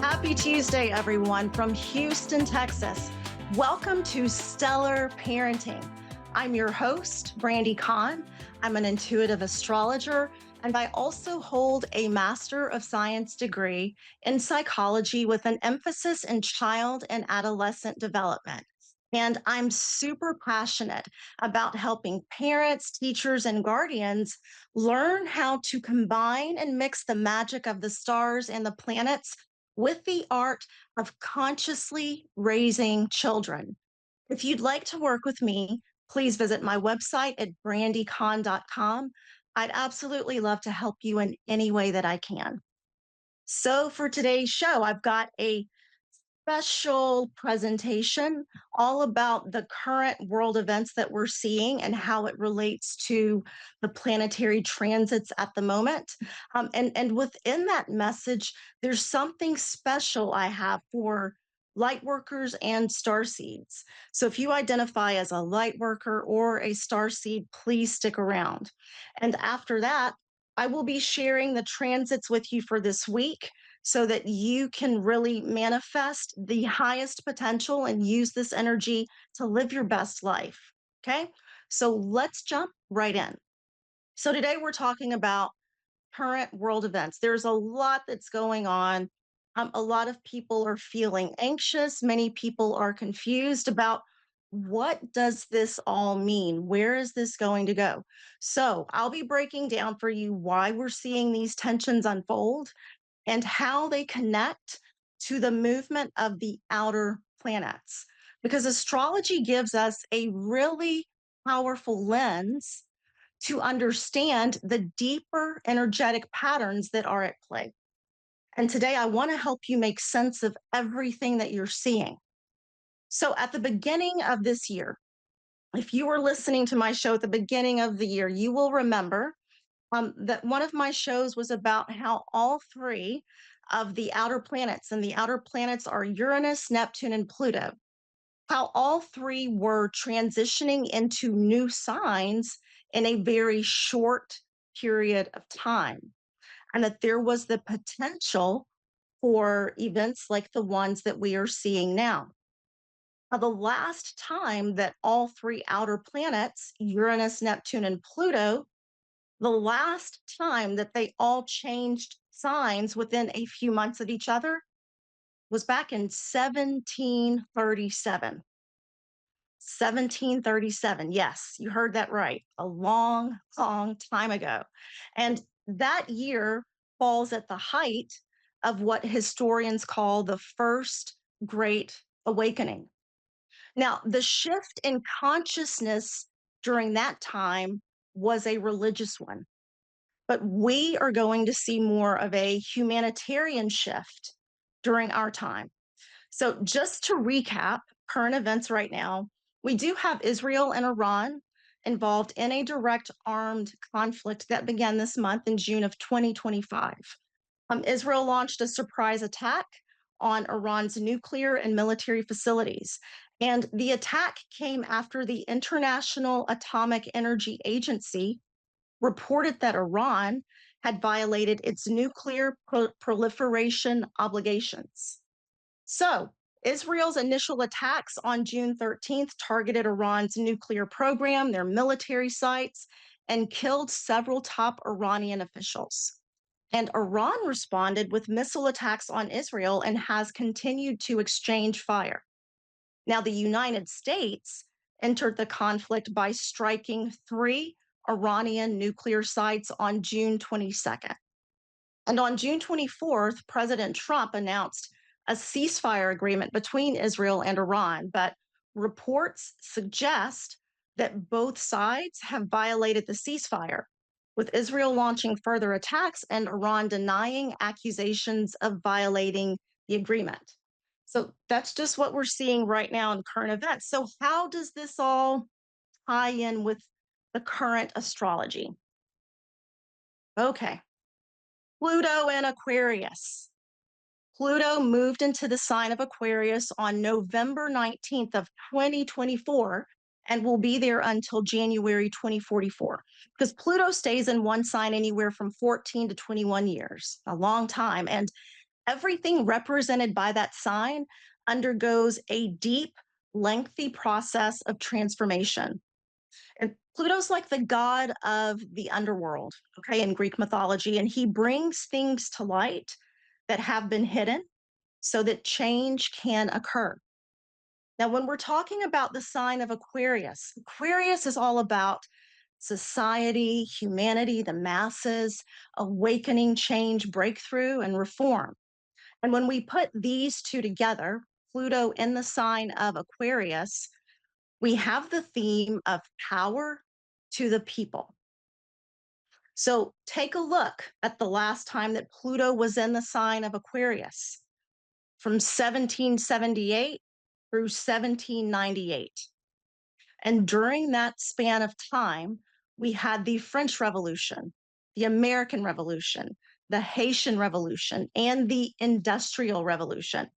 Happy Tuesday, everyone, from Houston, Texas. Welcome to Stellar Parenting. I'm your host, Brandi. I'm an intuitive astrologer, and I also hold a Master of Science degree in psychology with an emphasis in child and adolescent development. And I'm super passionate about helping parents, teachers, and guardians learn how to combine and mix the magic of the stars and the planets with the art of consciously raising children. If you'd like to work with me, please visit my website at brandycon.com. I'd absolutely love to help you in any way that I can. So, for today's show, I've got a special presentation all about the current world events that we're seeing and how it relates to the planetary transits at the moment. And within that message, there's something special I have for light workers and star seeds. So if you identify as a light worker or a star seed, please stick around. And after that, I will be sharing the transits with you for this week so that you can really manifest the highest potential and use this energy to live your best life. Okay. So let's jump right in. So today we're talking about current world events. There's a lot that's going on. A lot of people are feeling anxious. Many people are confused about what does this all mean? Where is this going to go? So I'll be breaking down for you why we're seeing these tensions unfold and how they connect to the movement of the outer planets. Because astrology gives us a really powerful lens to understand the deeper energetic patterns that are at play. And today I want to help you make sense of everything that you're seeing. So, at the beginning of this year, if you were listening to my show at the beginning of the year, you will remember that one of my shows was about how all three of the outer planets, and the outer planets are Uranus, Neptune, and Pluto, how all three were transitioning into new signs in a very short period of time, and that there was the potential for events like the ones that we are seeing now. Now, the last time that all three outer planets, Uranus, Neptune, and Pluto, the last time that they all changed signs within a few months of each other was back in 1737. 1737. Yes, you heard that right. A long, long time ago. And that year falls at the height of what historians call the First Great Awakening. Now, the shift in consciousness during that time was a religious one, but we are going to see more of a humanitarian shift during our time. So, just to recap current events right now, we do have Israel and Iran involved in a direct armed conflict that began this month in June of 2025. Israel launched a surprise attack on Iran's nuclear and military facilities. And the attack came after the International Atomic Energy Agency reported that Iran had violated its nuclear proliferation obligations. So, Israel's initial attacks on June 13th targeted Iran's nuclear program, their military sites, and killed several top Iranian officials. And Iran responded with missile attacks on Israel and has continued to exchange fire. Now, the United States entered the conflict by striking three Iranian nuclear sites on June 22nd. And on June 24th, President Trump announced a ceasefire agreement between Israel and Iran, but reports suggest that both sides have violated the ceasefire, with Israel launching further attacks and Iran denying accusations of violating the agreement. So that's just what we're seeing right now in current events. So, how does this all tie in with the current astrology? Okay, Pluto and Aquarius. Pluto moved into the sign of Aquarius on November 19th of 2024 and will be there until January 2044, because Pluto stays in one sign anywhere from 14 to 21 years, a long time. And Everything represented by that sign undergoes a deep, lengthy process of transformation. And Pluto's like the god of the underworld, okay, in Greek mythology, and he brings things to light that have been hidden so that change can occur. Now, when we're talking about the sign of Aquarius, Aquarius is all about society, humanity, the masses, awakening, change, breakthrough, and reform. And when we put these two together, Pluto in the sign of Aquarius, we have the theme of power to the people. So take a look at the last time that Pluto was in the sign of Aquarius from 1778 through 1798. And during that span of time, we had the French Revolution, the American Revolution, the Haitian Revolution, and the Industrial Revolution.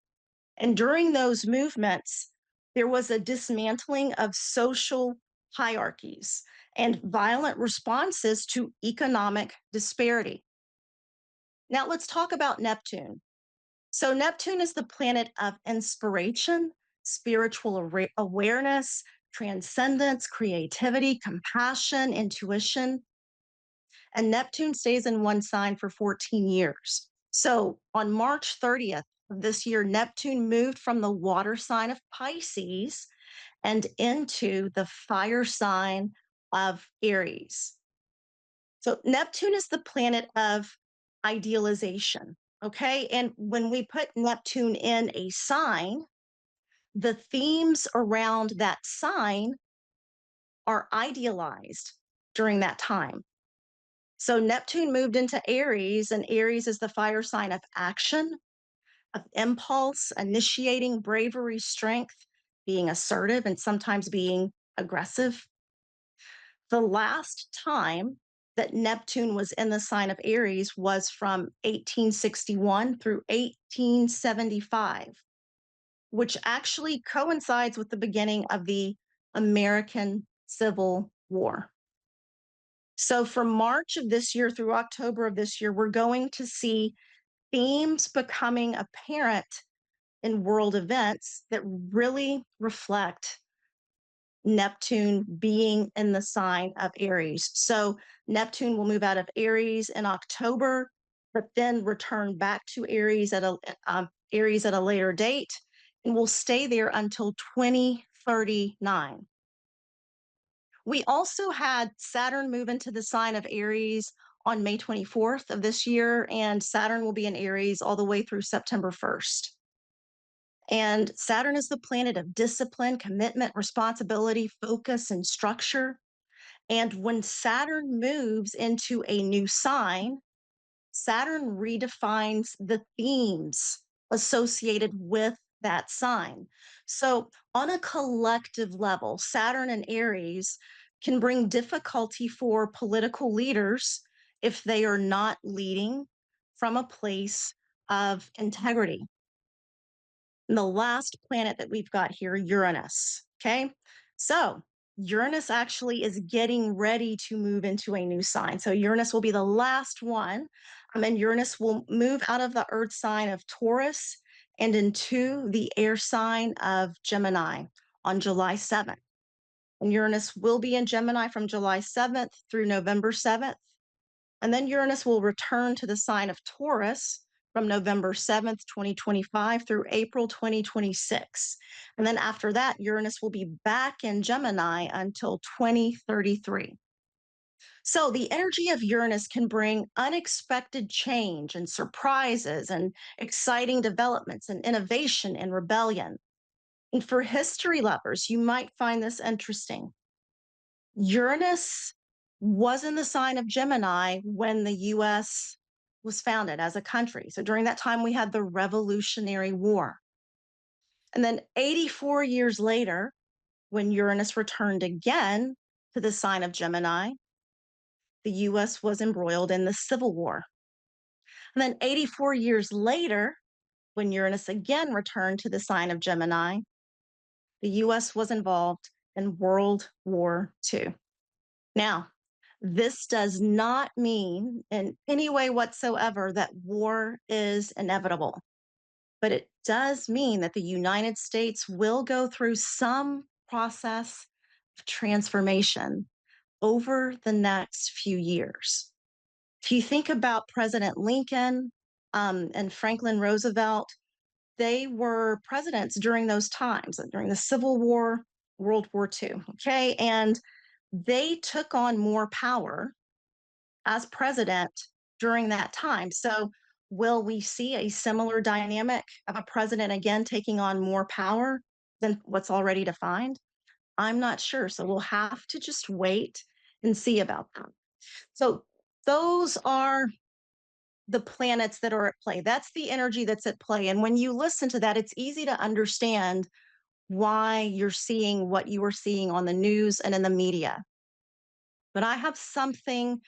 And during those movements, there was a dismantling of social hierarchies and violent responses to economic disparity. Now, let's talk about Neptune. So, Neptune is the planet of inspiration, spiritual awareness, transcendence, creativity, compassion, intuition. And Neptune stays in one sign for 14 years. So, on March 30th of this year, Neptune moved from the water sign of Pisces and into the fire sign of Aries. So Neptune is the planet of idealization. Okay. And when we put Neptune in a sign, the themes around that sign are idealized during that time. So Neptune moved into Aries, and Aries is the fire sign of action, of impulse, initiating bravery, strength, being assertive, and sometimes being aggressive. The last time that Neptune was in the sign of Aries was from 1861 through 1875, which actually coincides with the beginning of the American Civil War. So, from March of this year through October of this year, we're going to see themes becoming apparent in world events that really reflect Neptune being in the sign of Aries. So Neptune will move out of Aries in October, but then return back to Aries at a later date, and will stay there until 2039. We also had Saturn move into the sign of Aries on May 24th of this year, and Saturn will be in Aries all the way through September 1st. And Saturn is the planet of discipline, commitment, responsibility, focus, and structure. And when Saturn moves into a new sign, Saturn redefines the themes associated with that sign. So, on a collective level, Saturn and Aries can bring difficulty for political leaders if they are not leading from a place of integrity. And the last planet that we've got here, Uranus. Okay. So Uranus actually is getting ready to move into a new sign. So Uranus will be the last one. And Uranus will move out of the earth sign of Taurus and into the air sign of Gemini on July 7th. And Uranus will be in Gemini from July 7th through November 7th. And then Uranus will return to the sign of Taurus from November 7th, 2025 through April 2026. And then after that, Uranus will be back in Gemini until 2033. So the energy of Uranus can bring unexpected change and surprises and exciting developments and innovation and rebellion. And for history lovers, you might find this interesting. Uranus was in the sign of Gemini when the US was founded as a country. So during that time, we had the Revolutionary War. And then 84 years later, when Uranus returned again to the sign of Gemini, the US was embroiled in the Civil War. And then 84 years later, when Uranus again returned to the sign of Gemini, the US was involved in World War II. Now, This does not mean in any way whatsoever that war is inevitable, but it does mean that the United States will go through some process of transformation over the next few years. If you think about President Lincoln and Franklin Roosevelt, they were presidents during those times, during the Civil War, World War II. Okay. And they took on more power as president during that time. So, will we see a similar dynamic of a president again taking on more power than what's already defined? I'm not sure. So, we'll have to just wait and see about that. So, those are the planets that are at play. That's the energy that's at play. And when you listen to that, it's easy to understand why you're seeing what you are seeing on the news and in the media. But I have something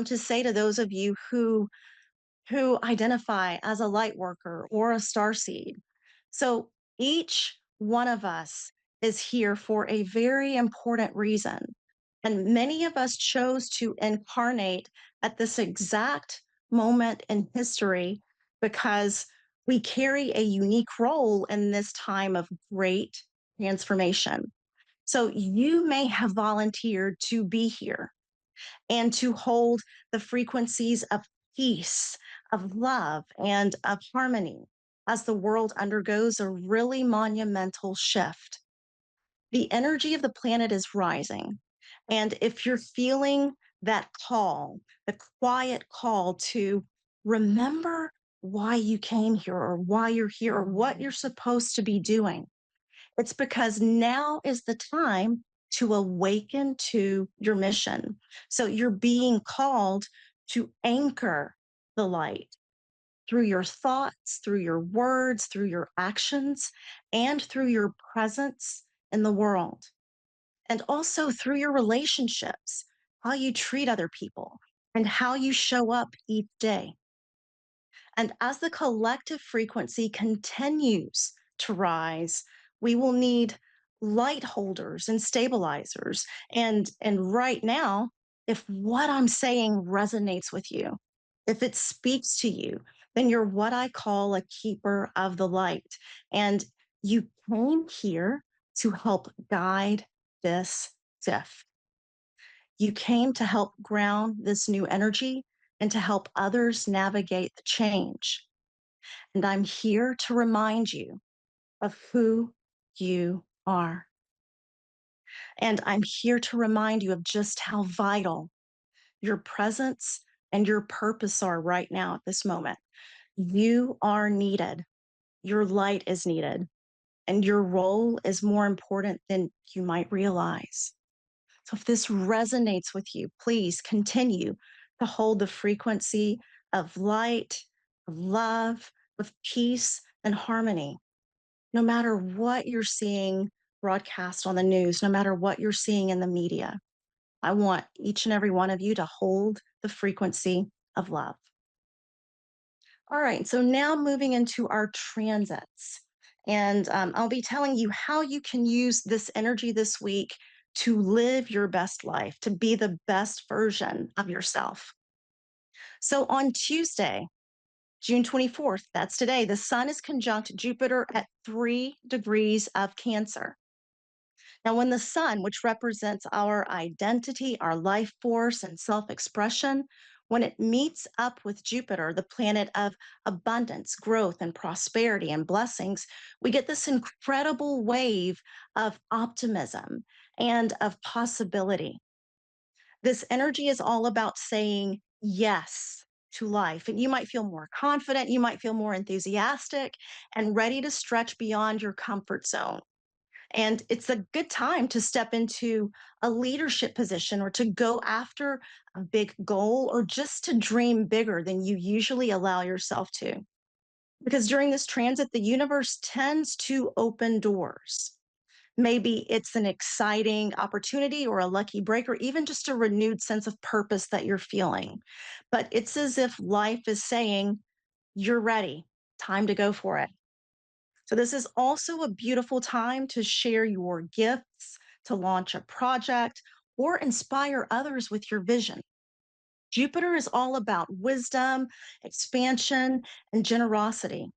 to say to those of you who identify as a light worker or a star seed. So each one of us is here for a very important reason. And many of us chose to incarnate at this exact moment in history because we carry a unique role in this time of great transformation. So you may have volunteered to be here and to hold the frequencies of peace, of love, and of harmony as the world undergoes a really monumental shift. The energy of the planet is rising. And if you're feeling that call, the quiet call to remember why you came here or why you're here or what you're supposed to be doing, it's because now is the time to awaken to your mission. So you're being called to anchor the light through your thoughts, through your words, through your actions, and through your presence in the world. And also through your relationships, how you treat other people, and how you show up each day. And as the collective frequency continues to rise, we will need light holders and stabilizers. And right now, if what I'm saying resonates with you, if it speaks to you, then you're what I call a keeper of the light. And you came here to help guide this shift. You came to help ground this new energy and to help others navigate the change. And I'm here to remind you of who you are. And I'm here to remind you of just how vital your presence and your purpose are right now at this moment. You are needed, your light is needed, and your role is more important than you might realize. So if this resonates with you, please continue to hold the frequency of light, of love, of peace and harmony. No matter what you're seeing broadcast on the news, no matter what you're seeing in the media, I want each and every one of you to hold the frequency of love. All right, so now moving into our transits. And I'll be telling you how you can use this energy this week to live your best life, to be the best version of yourself. So on Tuesday, June 24th, that's today, the sun is conjunct Jupiter at 3 degrees of Cancer. Now, when the sun, which represents our identity, our life force, and self expression, when it meets up with Jupiter, the planet of abundance, growth, and prosperity and blessings, we get this incredible wave of optimism and of possibility. This energy is all about saying yes to life. And you might feel more confident, you might feel more enthusiastic, and ready to stretch beyond your comfort zone. And it's a good time to step into a leadership position or to go after a big goal or just to dream bigger than you usually allow yourself to. Because during this transit, the universe tends to open doors. Maybe it's an exciting opportunity or a lucky break or even just a renewed sense of purpose that you're feeling. But it's as if life is saying, you're ready, time to go for it. So, this is also a beautiful time to share your gifts, to launch a project, or inspire others with your vision. Jupiter is all about wisdom, expansion, and generosity.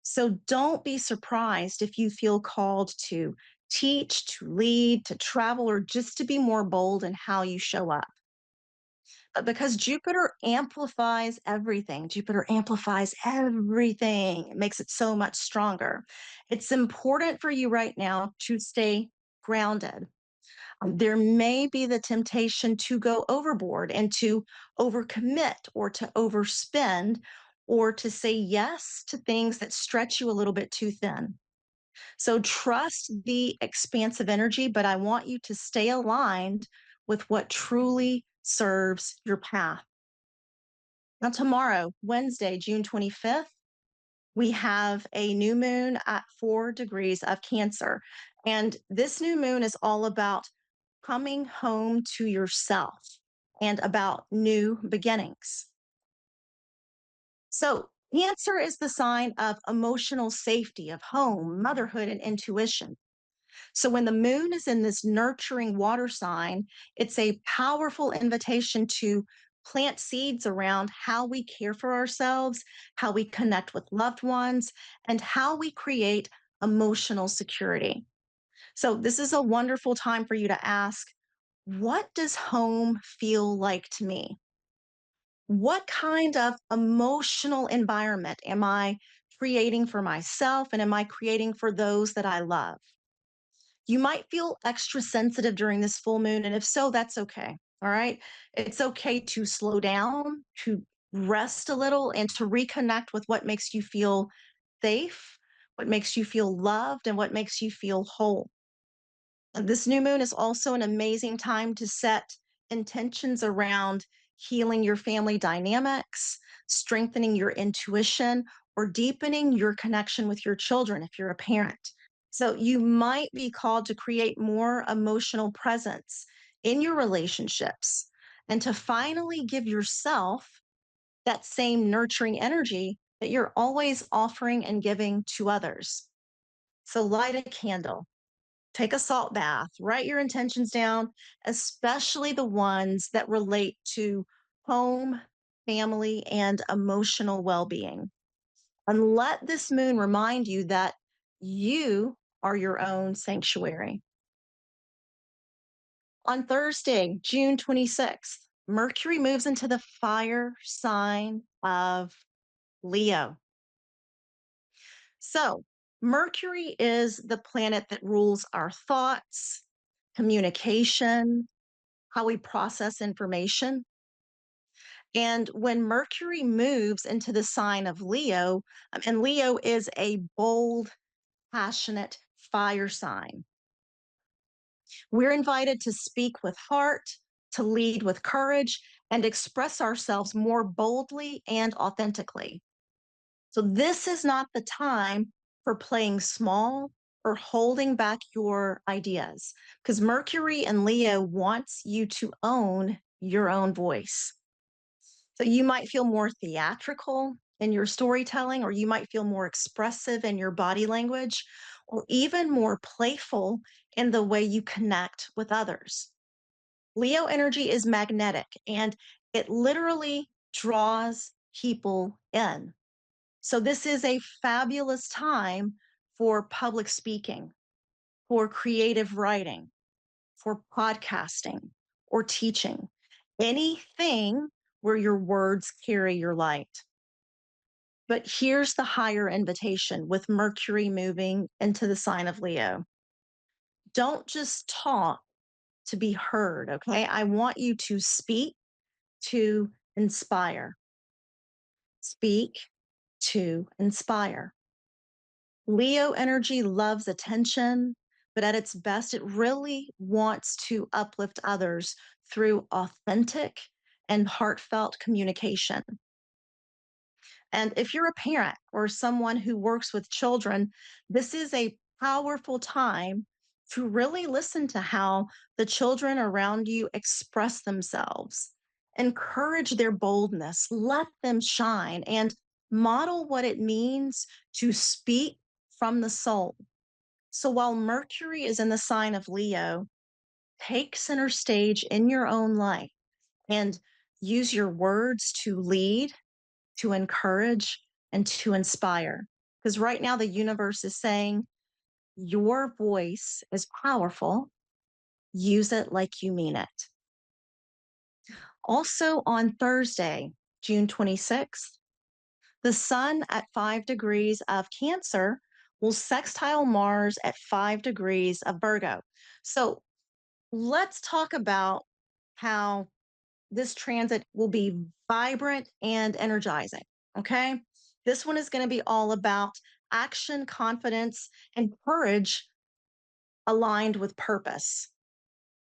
So don't be surprised if you feel called to teach, to lead, to travel, or just to be more bold in how you show up. But because Jupiter amplifies everything, it makes it so much stronger. It's important for you right now to stay grounded. There may be the temptation to go overboard and to overcommit or to overspend or to say yes to things that stretch you a little bit too thin. So trust the expansive energy, but I want you to stay aligned with what truly serves your path. Now, tomorrow, Wednesday, June 25th, we have a new moon at 4 degrees of Cancer. And this new moon is all about coming home to yourself and about new beginnings. So, Cancer is the sign of emotional safety, of home, motherhood, and intuition. So when the moon is in this nurturing water sign, it's a powerful invitation to plant seeds around how we care for ourselves, how we connect with loved ones, and how we create emotional security. So this is a wonderful time for you to ask, what does home feel like to me? What kind of emotional environment am I creating for myself and am I creating for those that I love? You might feel extra sensitive during this full moon. And if so, that's okay. All right. It's okay to slow down, to rest a little, and to reconnect with what makes you feel safe, what makes you feel loved, and what makes you feel whole. This new moon is also an amazing time to set intentions around healing your family dynamics, strengthening your intuition, or deepening your connection with your children if you're a parent. So you might be called to create more emotional presence in your relationships and to finally give yourself that same nurturing energy that you're always offering and giving to others. So light a candle, take a salt bath, write your intentions down, especially the ones that relate to home, family, and emotional well being. And let this moon remind you that you are your own sanctuary. On Thursday, June 26th, Mercury moves into the fire sign of Leo. So, Mercury is the planet that rules our thoughts, communication, how we process information. And when Mercury moves into the sign of Leo, and Leo is a bold, passionate fire sign, we're invited to speak with heart, to lead with courage, and express ourselves more boldly and authentically. So, this is not the time for playing small or holding back your ideas because Mercury and Leo wants you to own your own voice. So, you might feel more theatrical in your storytelling, or you might feel more expressive in your body language, or even more playful in the way you connect with others. Leo energy is magnetic and it literally draws people in. So, this is a fabulous time for public speaking, for creative writing, for podcasting, or teaching. Anything where your words carry your light. But here's the higher invitation with Mercury moving into the sign of Leo. Don't just talk to be heard, okay? I want you to speak to inspire. Speak to inspire. Leo energy loves attention, but at its best, it really wants to uplift others through authentic and heartfelt communication. And if you're a parent or someone who works with children, this is a powerful time to really listen to how the children around you express themselves. Encourage their boldness, let them shine, and model what it means to speak from the soul. So while Mercury is in the sign of Leo, Take center stage in your own life and use your words to lead, to encourage, and to inspire. Because right now, the universe is saying your voice is powerful. Use it like you mean it. Also, on Thursday, June 26th, the sun at 5 degrees of Cancer will sextile Mars at 5 degrees of Virgo. So let's talk about how this transit will be vibrant and energizing. Okay. This one is going to be all about action, confidence, and courage aligned with purpose.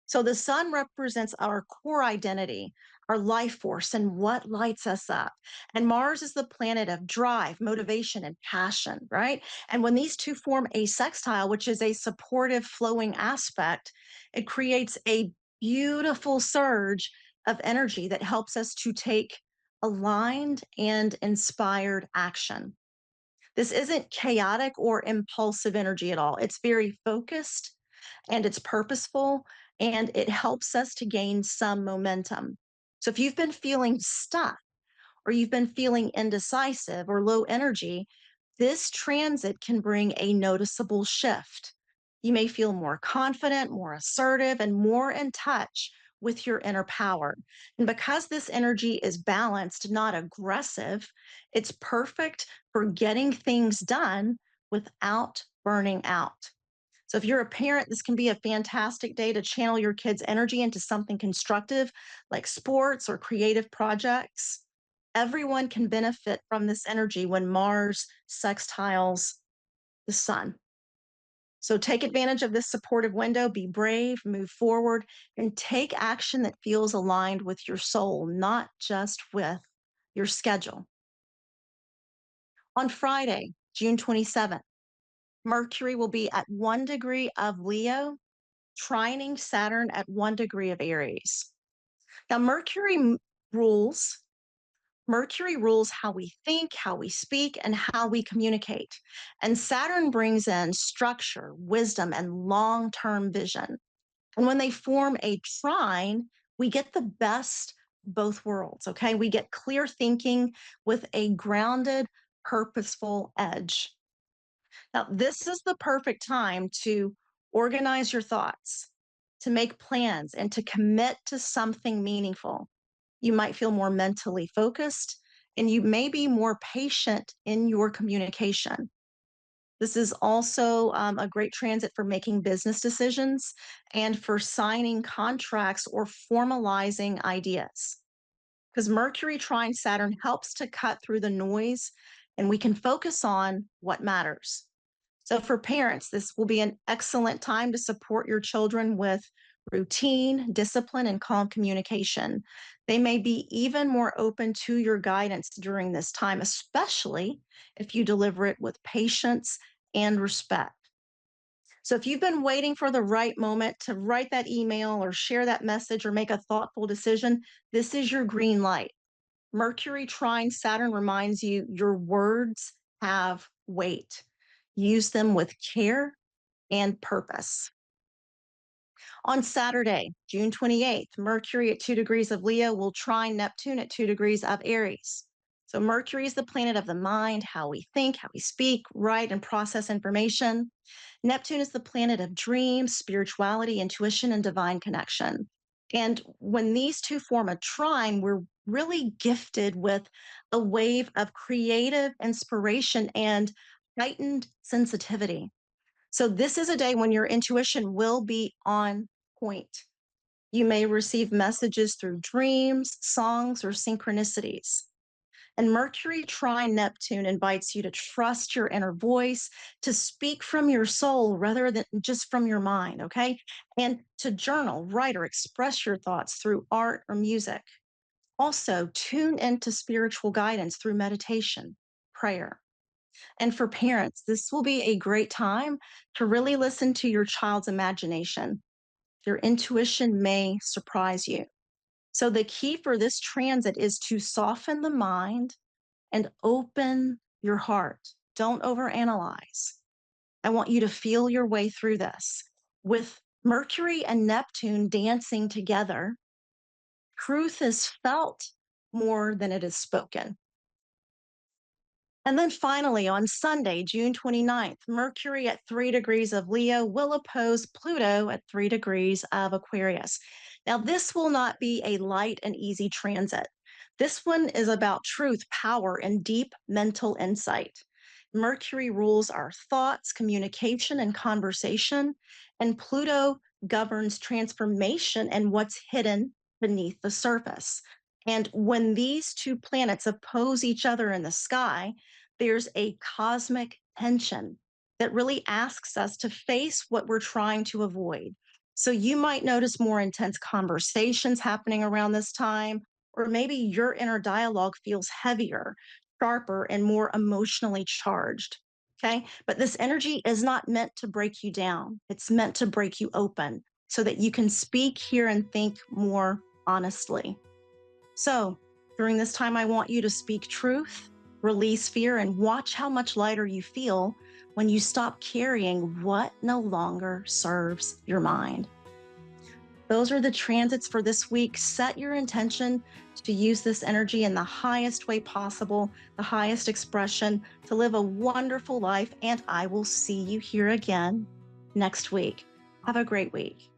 So the sun represents our core identity, our life force, and what lights us up. And Mars is the planet of drive, motivation, and passion, right? And when these two form a sextile, which is a supportive, flowing aspect, it creates a beautiful surge of energy that helps us to take aligned and inspired action. This isn't chaotic or impulsive energy at all. It's very focused and it's purposeful and it helps us to gain some momentum. So if you've been feeling stuck or you've been feeling indecisive or low energy, this transit can bring a noticeable shift. You may feel more confident, more assertive, and more in touch with your inner power. And because this energy is balanced, not aggressive, it's perfect for getting things done without burning out. So, if you're a parent, this can be a fantastic day to channel your kids' energy into something constructive like sports or creative projects. Everyone can benefit from this energy when Mars sextiles the sun. So, take advantage of this supportive window, be brave, move forward, and take action that feels aligned with your soul, not just with your schedule. On Friday, June 27th, Mercury will be at 1 degree of Leo trining Saturn at 1 degree of Aries. Now, rules. Mercury rules how we think, how we speak, and how we communicate. And Saturn brings in structure, wisdom, and long term vision. And when they form a trine, we get the best both worlds. Okay. We get clear thinking with a grounded, purposeful edge. Now, this is the perfect time to organize your thoughts, to make plans, and to commit to something meaningful. You might feel more mentally focused and you may be more patient in your communication. This is also a great transit for making business decisions and for signing contracts or formalizing ideas. Because Mercury trine Saturn helps to cut through the noise and we can focus on what matters. So, for parents, this will be an excellent time to support your children with routine, discipline, and calm communication. They may be even more open to your guidance during this time, especially if you deliver it with patience and respect. So, if you've been waiting for the right moment to write that email or share that message or make a thoughtful decision, this is your green light. Mercury trine Saturn reminds you your words have weight. Use them with care and purpose. On Saturday, June 28th, Mercury at 2 degrees of Leo will trine Neptune at 2 degrees of Aries. So, Mercury is the planet of the mind, how we think, how we speak, write, and process information. Neptune is the planet of dreams, spirituality, intuition, and divine connection. And when these two form a trine, we're really gifted with a wave of creative inspiration and heightened sensitivity. So, this is a day when your intuition will be on point. You may receive messages through dreams, songs, or synchronicities. And Mercury trine Neptune invites you to trust your inner voice, to speak from your soul rather than just from your mind, okay? And to journal, write, or express your thoughts through art or music. Also, tune into spiritual guidance through meditation, prayer. And for parents, this will be a great time to really listen to your child's imagination. Their intuition may surprise you. So, the key for this transit is to soften the mind and open your heart. Don't overanalyze. I want you to feel your way through this with Mercury and Neptune dancing together, truth is felt more than it is spoken. And then finally, on Sunday, June 29th, Mercury at 3 degrees of Leo will oppose Pluto at 3 degrees of Aquarius. Now, this will not be a light and easy transit. This one is about truth, power, and deep mental insight. Mercury rules our thoughts, communication, and conversation, and Pluto governs transformation and what's hidden beneath the surface. And when these two planets oppose each other in the sky, there's a cosmic tension that really asks us to face what we're trying to avoid. So you might notice more intense conversations happening around this time, or maybe your inner dialogue feels heavier, sharper, and more emotionally charged. Okay. But this energy is not meant to break you down, it's meant to break you open so that you can speak, hear, and think more honestly. So, during this time, I want you to speak truth, release fear, and watch how much lighter you feel when you stop carrying what no longer serves your mind. Those are the transits for this week. Set your intention to use this energy in the highest way possible, the highest expression, to live a wonderful life. And I will see you here again next week. Have a great week.